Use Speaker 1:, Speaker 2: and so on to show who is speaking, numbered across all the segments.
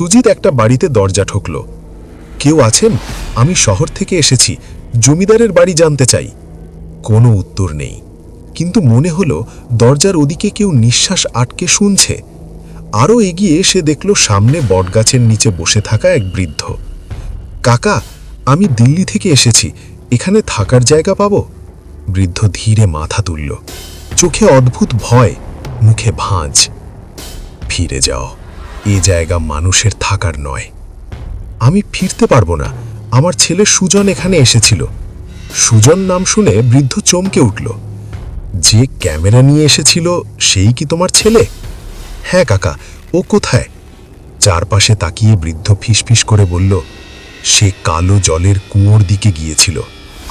Speaker 1: সুজিত একটা বাড়িতে দরজা ঠকল। কেউ আছেন? আমি শহর থেকে এসেছি, জমিদারের বাড়ি জানতে চাই। কোনো উত্তর নেই, কিন্তু মনে হলো দরজার ওদিকে কেউ নিঃশ্বাস আটকে শুনছে। আরও এগিয়ে সে দেখল সামনে বটগাছের নিচে বসে থাকা এক বৃদ্ধ। কাকা, আমি দিল্লি থেকে এসেছি, এখানে থাকার জায়গা পাবো? বৃদ্ধ ধীরে মাথা তুলল, চোখে অদ্ভুত ভয়, মুখে ভাঁজ। ফিরে যাও, এ জায়গা মানুষের থাকার নয়। আমি ফিরতে পারবো না, আমার ছেলে সুজন এখানে এসেছিল। সুজন নাম শুনে বৃদ্ধ চমকে উঠল। যে ক্যামেরা নিয়ে এসেছিল সেই কি তোমার ছেলে? হ্যাঁ কাকা, ও কোথায়? চারপাশে তাকিয়ে বৃদ্ধ ফিসফিস করে বলল, সে কালো জলের কুয়োর দিকে গিয়েছিল।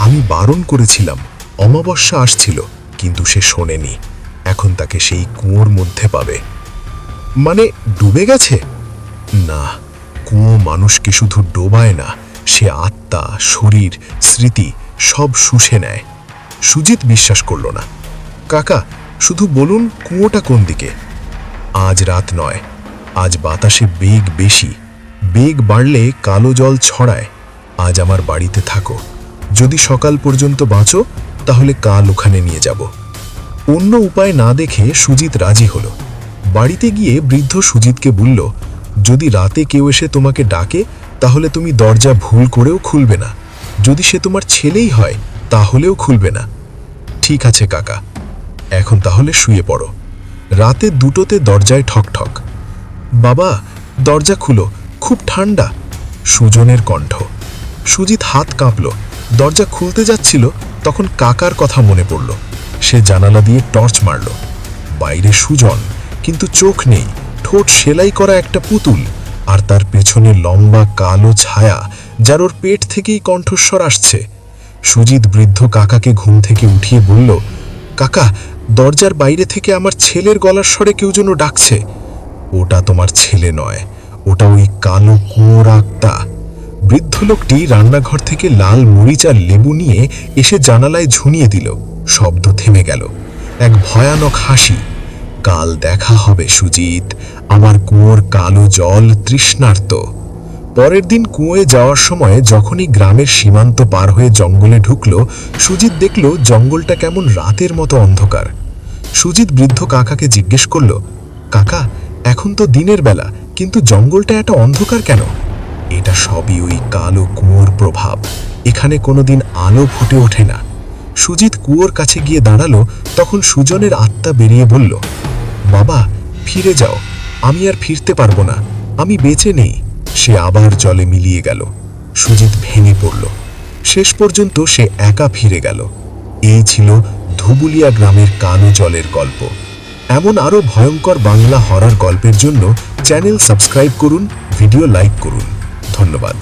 Speaker 1: আমি বারণ করেছিলাম, অমাবস্যা আসছিল, কিন্তু সে শোনেনি। এখন তাকে সেই কুয়োর মধ্যে পাবে। মানে ডুবে গেছে? না, কুয়ো মানুষকে শুধু ডোবায় না, সে আত্মা, শরীর, স্মৃতি সব শুষে নেয়। সুজিত বিশ্বাস করল না। কাকা, শুধু বলুন কুয়োটা কোন দিকে? আজ রাত নয়, আজ বাতাসে বেগ বেশি, বেগ বাড়লে কালো জল ছড়ায়। আজ আমার বাড়িতে থাকো, যদি সকাল পর্যন্ত বাঁচো তাহলে কাল ওখানে নিয়ে যাব। অন্য উপায় না দেখে সুজিত রাজি হলো। বাড়িতে গিয়ে বৃদ্ধ সুজিতকে বলল, যদি রাতে কেউ এসে তোমাকে ডাকে তাহলে তুমি দরজা ভুল করেও খুলবে না। যদি সে তোমার ছেলেই হয় তাহলেও খুলবে না। ঠিক আছে কাকা, এখন তাহলে শুয়ে পড়ো। রাতে 2টোতে দরজায় ঠকঠক। বাবা, দরজা খুলো, খুব ঠান্ডা। সুজনের কণ্ঠ। সুজিত হাত কাঁপল। দরজা খুলতে যাচ্ছিল, তখন কাকার কথা মনে পড়ল। সে জানালা দিয়ে টর্চ মারল। বাইরে সুজন, কিন্তু চোখ নেই, ঠোঁট সেলাই করা একটা পুতুল, আর তার পেছনে লম্বা কালো ছায়া, যার ওর পেট থেকেই কণ্ঠস্বর আসছে। সুজিত বৃদ্ধ কাকাকে ঘুম থেকে উঠিয়ে বলল, কাকা, দরজার বাইরে থেকে আমার ছেলের গলার স্বরে কেউ যেন ডাকছে। ওটা তোমার ছেলে নয়, ওটা ওই কালো কুয়োর আত্মা। বৃদ্ধ লোকটি রান্নাঘর থেকে লাল মরিচ আর লেবু নিয়ে এসে জানালায় ঝুনিয়ে দিল। শব্দ থেমে গেল। এক ভয়ানক হাসি। কাল দেখা হবে সুজিত, আমার কুয়োর কালো জল তৃষ্ণার্ত। পরের দিন কুয়োয় যাওয়ার সময় যখনই গ্রামের সীমান্ত পার হয়ে জঙ্গলে ঢুকল, সুজিত দেখল জঙ্গলটা কেমন রাতের মতো অন্ধকার। সুজিত বৃদ্ধ কাকাকে জিজ্ঞেস করল, কাকা, এখন তো দিনের বেলা, কিন্তু জঙ্গলটা এত অন্ধকার কেন? এটা সবই ওই কালো কুয়োর প্রভাব, এখানে কোনোদিন আলো ফুটে ওঠে না। সুজিত কুয়োর কাছে গিয়ে দাঁড়ালো, তখন সুজনের আত্মা বেরিয়ে বলল, বাবা, ফিরে যাও, আমি আর ফিরতে পারবো না, আমি বেঁচে নেই। সে আবার জলে মিলিয়ে গেল। সুজিত ভেঙে পড়ল। শেষ পর্যন্ত সে একা ফিরে গেল। এই ছিল ধুবুলিয়া গ্রামের কালো জলের গল্প। এমন আরও ভয়ঙ্কর বাংলা হরর গল্পের জন্য চ্যানেল সাবস্ক্রাইব করুন, ভিডিও লাইক করুন। ধন্যবাদ।